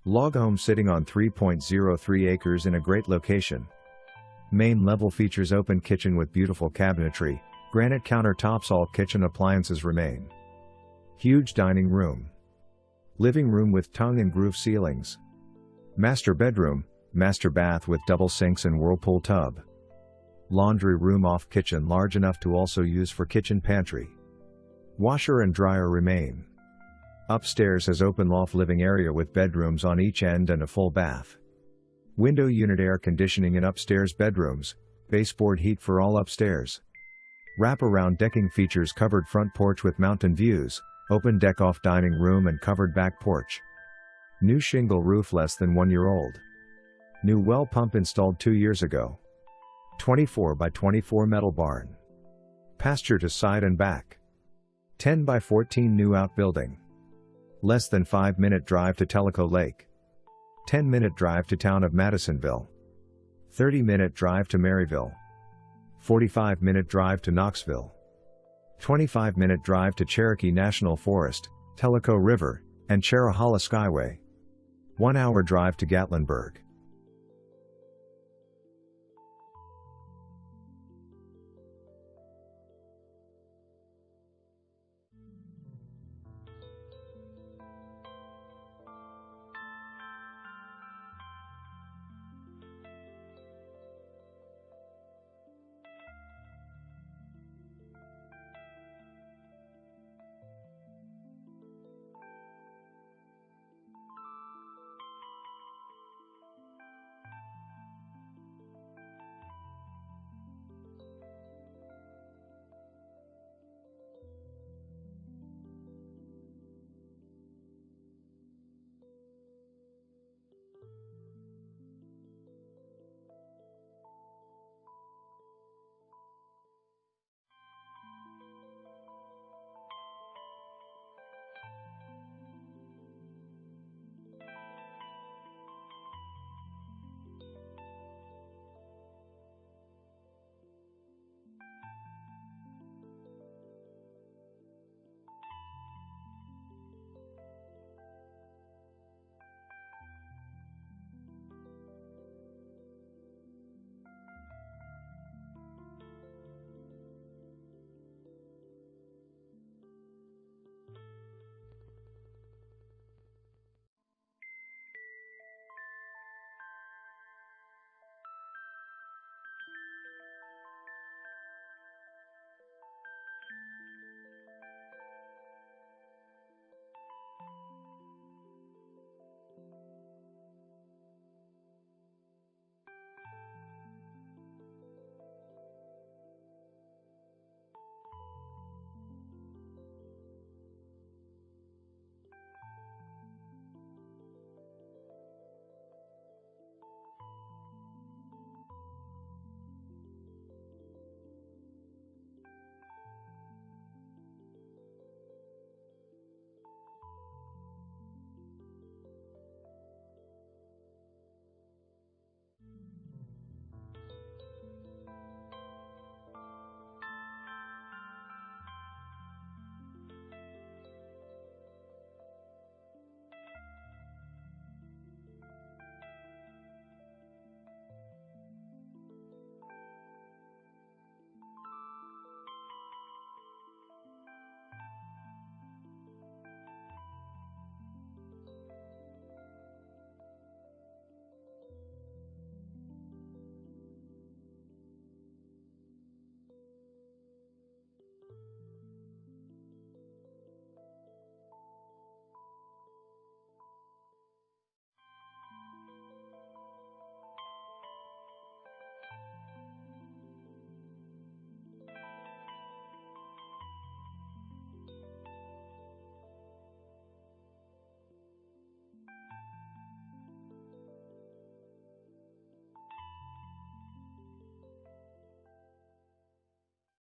Log home sitting on 3.03 acres in a great location. Main level features open kitchen with beautiful cabinetry, granite countertops. All kitchen appliances remain. Huge dining room. Living room with tongue and groove ceilings. Master bedroom, master bath with double sinks and whirlpool tub. Laundry room off kitchen large enough to also use for kitchen pantry. Washer and dryer remain. Upstairs has open loft living area with bedrooms on each end and a full bath. Window unit air conditioning in upstairs bedrooms, baseboard heat for all upstairs. Wraparound decking features covered front porch with mountain views, open deck off dining room and covered back porch. New shingle roof less than 1 year old. New well pump installed 2 years ago. 24 by 24 metal barn. Pasture to side and back. 10 by 14 new outbuilding. Less than 5-minute drive to Tellico Lake. 10-minute drive to town of Madisonville. 30-minute drive to Maryville. 45-minute drive to Knoxville. 25-minute drive to Cherokee National Forest, Tellico River, and Cherohala Skyway. 1-hour drive to Gatlinburg.